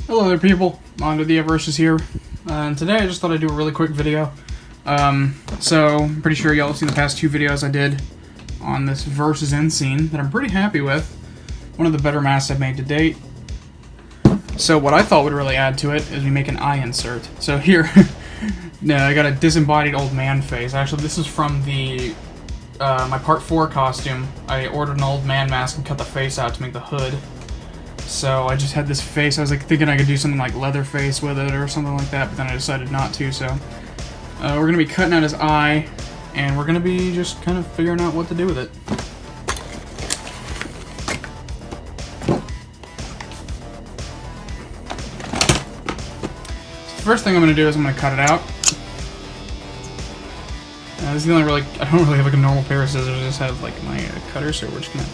Hello there people, Mondo the Versus here, and today I just thought I'd do a really quick video. So, I'm pretty sure y'all have seen the past two videos I did on this Versus end scene that I'm pretty happy with. One of the better masks I've made to date. So what I thought would really add to it is we make an eye insert. So here, I got a disembodied old man face. Actually, this is from the my Part 4 costume. I ordered an old man mask and cut the face out to make the hood. So I just had this face. I was like thinking I could do something like Leatherface with it or something like that, but then I decided not to. So we're going to be cutting out his eye, and we're going to be just kind of figuring out what to do with it. So the first thing I'm going to do is I'm going to cut it out. This is the only really, I don't really have like a normal pair of scissors. I just have like my cutter, so we're just going to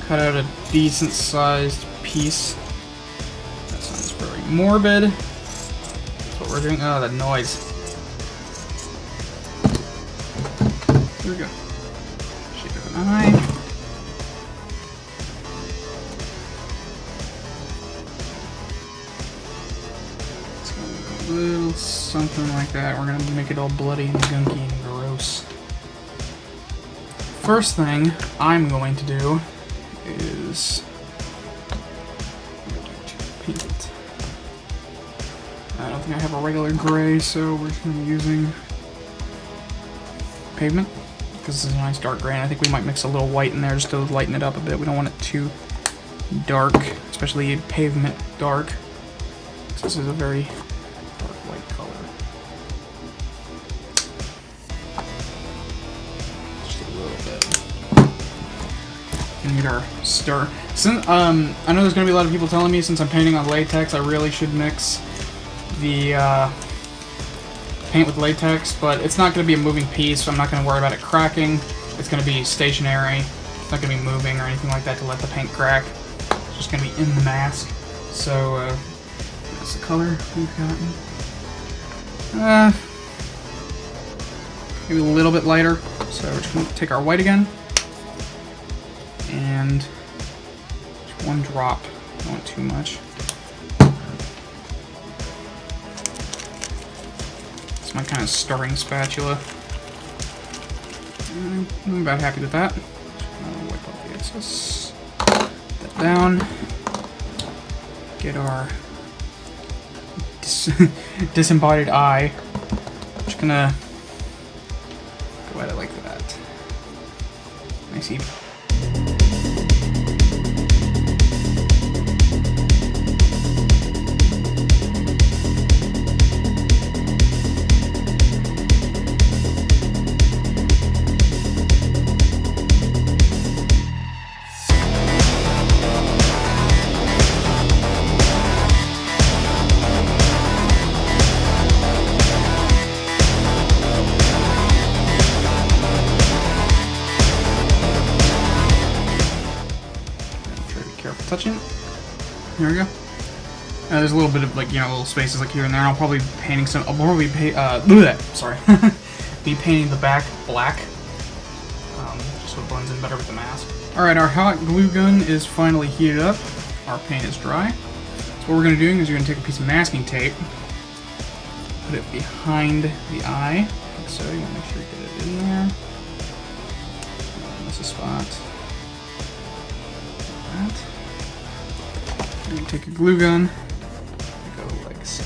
cut out a decent sized piece. That sounds very morbid. That's what we're doing. Oh, that noise. Here we go. Shape of an eye. It's gonna look a little something like that. We're gonna make it all bloody and gunky and gross. First thing I'm going to do is paint it. I don't think I have a regular gray, so we're just going to be using pavement, because this is a nice dark gray, and I think we might mix a little white in there just to lighten it up a bit. We don't want it too dark, especially pavement dark. This is a very dark white color. Just a little bit. And get our stir. Since, I know there's going to be a lot of people telling me since I'm painting on latex, I really should mix the paint with latex, but it's not going to be a moving piece, so I'm not going to worry about it cracking. It's going to be stationary. It's not going to be moving or anything like that to let the paint crack. It's just going to be in the mask. So, that's the color we've gotten. Maybe a little bit lighter. So we're just going to take our white again. And just one drop. Don't want too much. It's my kind of stirring spatula. And I'm about happy with that. I'll wipe off the excess. Put that down. Get our disembodied eye. Just gonna go at it like that. Nice even. Touching. There we go. There's a little bit of like, little spaces like here and there. I'll probably be painting some. I'll probably be painting the back black, just so it blends in better with the mask. All right, our hot glue gun is finally heated up. Our paint is dry. So what we're gonna do is you're gonna take a piece of masking tape, put it behind the eye, like so. You wanna make sure you get it in there. Miss a spot. Like that. You can take a glue gun, go like so.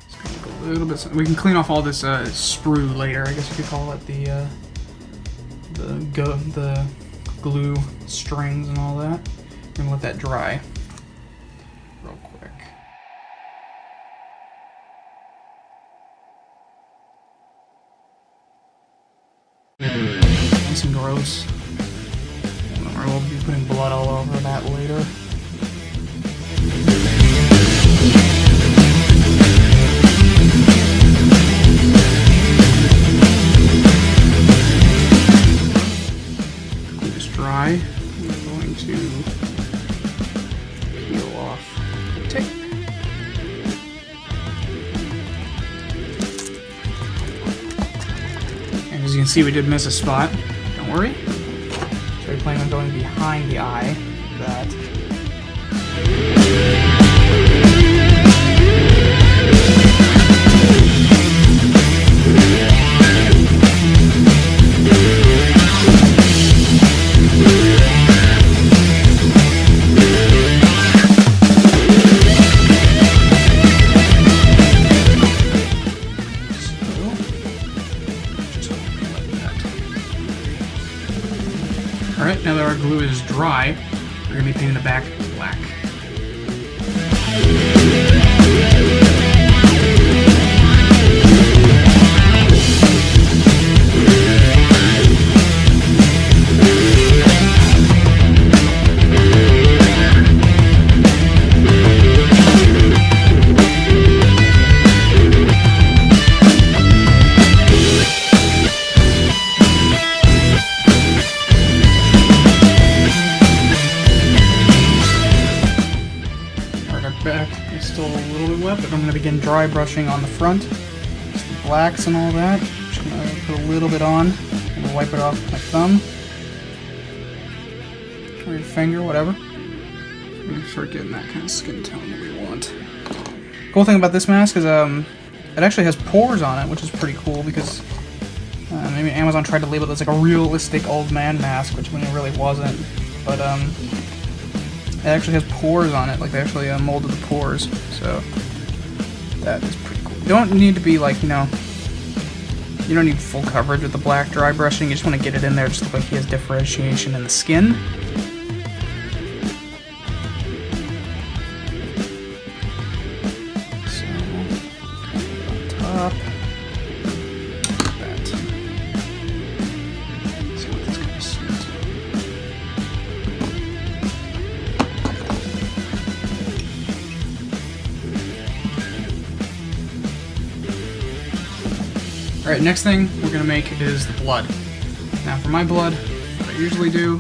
It's gonna look a little bit. We can clean off all this sprue later. I guess you could call it the glue strings and all that. We're gonna let that dry real quick. Nice and gross. We'll be putting blood all over that later. Glue is dry. We're going to peel off the tape. As you can see, we did miss a spot. Don't worry. So we're planning on going behind the eye. That. Alright, now that our glue is dry, we're going to be painting the back black. Back is still a little bit wet, but I'm going to begin dry brushing on the front. Just the blacks and all that. Just going to put a little bit on and wipe it off with my thumb. Or your finger, whatever. I'm going to start getting that kind of skin tone that we want. Cool thing about this mask is it actually has pores on it, which is pretty cool because maybe Amazon tried to label it as like a realistic old man mask, which it really wasn't. But it actually has pores on it, like they actually molded the pores, so that is pretty cool. You don't need to be like, you don't need full coverage with the black dry brushing, you just want to get it in there just to look like he has differentiation in the skin. So, on top, like that. Let's see what this kind of suit. Alright, next thing we're going to make is the blood. Now for my blood, what I usually do,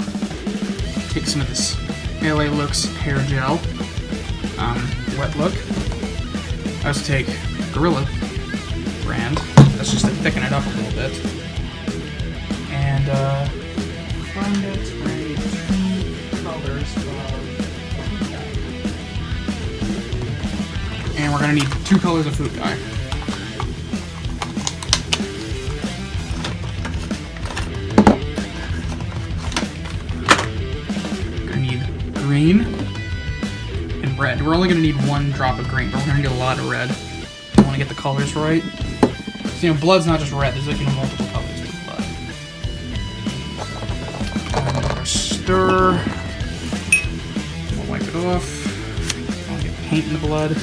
take some of this LA Looks hair gel, wet look. I also take Gorilla brand, that's just to thicken it up a little bit. And find it, right, 2 colors of, and we're going to need 2 colors of food dye. Green and red. We're only going to need 1 drop of green, but we're going to need a lot of red. We want to get the colors right. So, blood's not just red. There's like multiple colors of blood. And stir. We'll wipe it off. Don't get paint in the blood.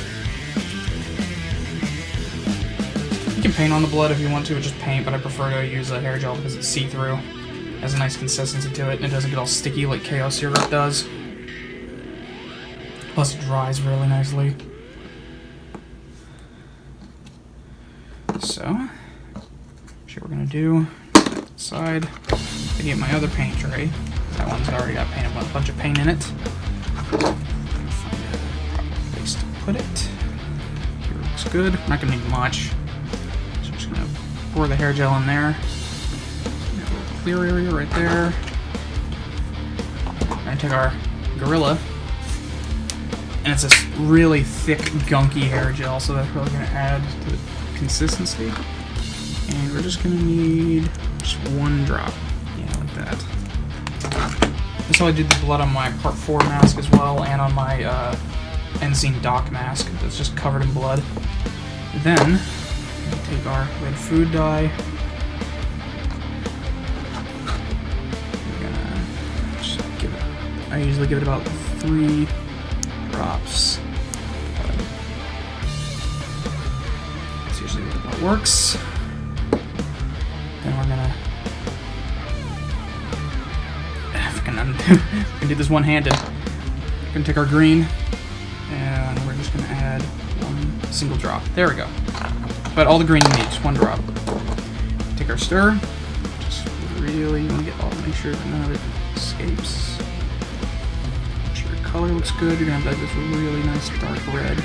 You can paint on the blood if you want to, or just paint, but I prefer to use a hair gel because it's see-through. It has a nice consistency to it, and it doesn't get all sticky like Chaos Syrup does. Plus, it dries really nicely. So, what we're gonna do, side, I get my other paint tray. That one's already got paint, a bunch of paint in it. Find a proper place to put it. Here looks good. Not gonna need much. So I'm just gonna pour the hair gel in there. A little clear area right there. We're gonna take our Gorilla. And it's this really thick, gunky hair gel, so that's really going to add to the consistency. And we're just going to need just 1 drop. Yeah, like that. That's how I did the blood on my Part 4 mask as well, and on my Ensign Doc mask that's just covered in blood. Then, we'll take our red food dye. We're going to just give it, I usually give it about 3 drops. That's usually what works. Then we're gonna do this one-handed. We're gonna take our green and we're just gonna add 1 single drop. There we go. But all the green you need, just 1 drop. Take our stir. Just really want to get make sure that none of it escapes. Color looks good. You're gonna have like this really nice dark red.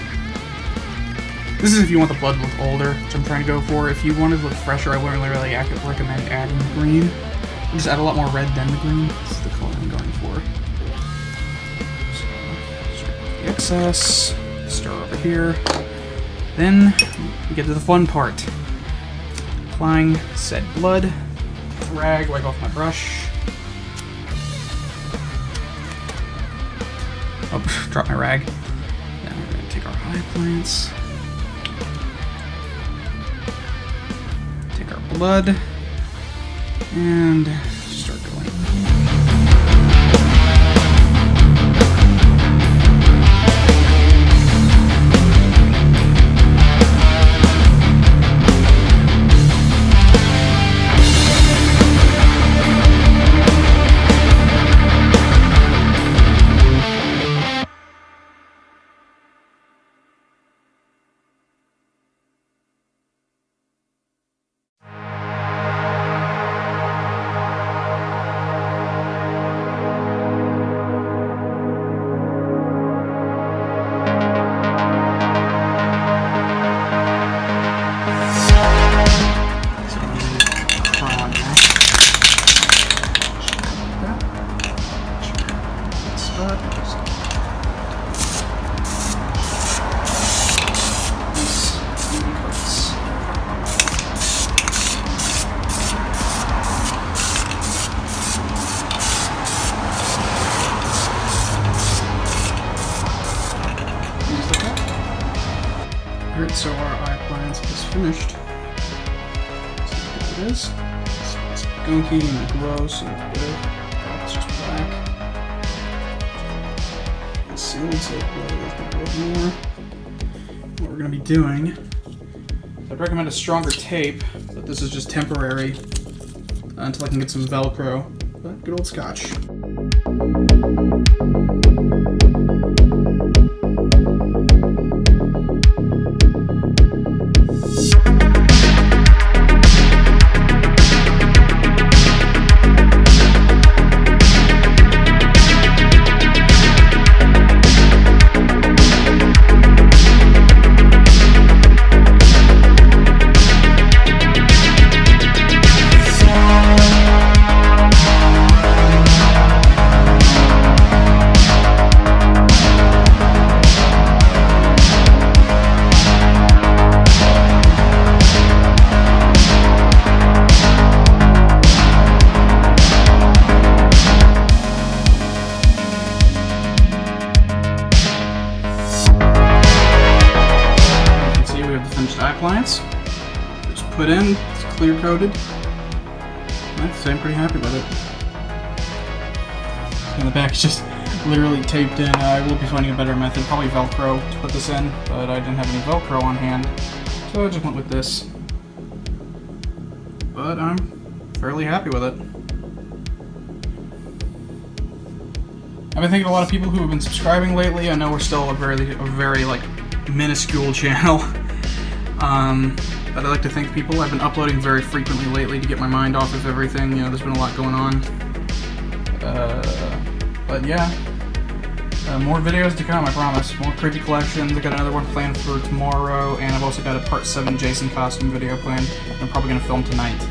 This is if you want the blood to look older, which I'm trying to go for. If you want it to look fresher, I wouldn't really recommend adding the green. Just add a lot more red than the green. This is the color I'm going for. So, start with the excess, stir over here. Then we get to the fun part. Applying said blood. Rag, wipe off my brush. Oh, drop my rag. Then we're going to take our eye plants. Take our blood. And start going. Alright, so our eye appliance is finished. Let's see what it is. It's gunky and gross and good. It's just black. Let's see, let's look a little more. What we're going to be doing, I'd recommend a stronger tape, but this is just temporary until I can get some Velcro. But good old Scotch. Finished eye appliance. Just put in, it's clear coated. I'd say I'm pretty happy with it. And the back is just literally taped in. I will be finding a better method, probably Velcro to put this in, but I didn't have any Velcro on hand, so I just went with this. But I'm fairly happy with it. I've been thinking a lot of people who have been subscribing lately. I know we're still a very like minuscule channel. But I'd like to thank people. I've been uploading very frequently lately to get my mind off of everything. You know, there's been a lot going on. But yeah, more videos to come, I promise. More creepy collections. I got another one planned for tomorrow, and I've also got a Part 7 Jason costume video planned. I'm probably going to film tonight.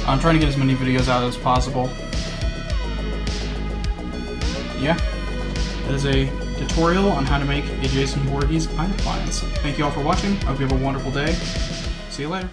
I'm trying to get as many videos out as possible. Yeah, that is a tutorial on how to make a Jason Voorhees eye appliance. Thank you all for watching. I hope you have a wonderful day. See you later.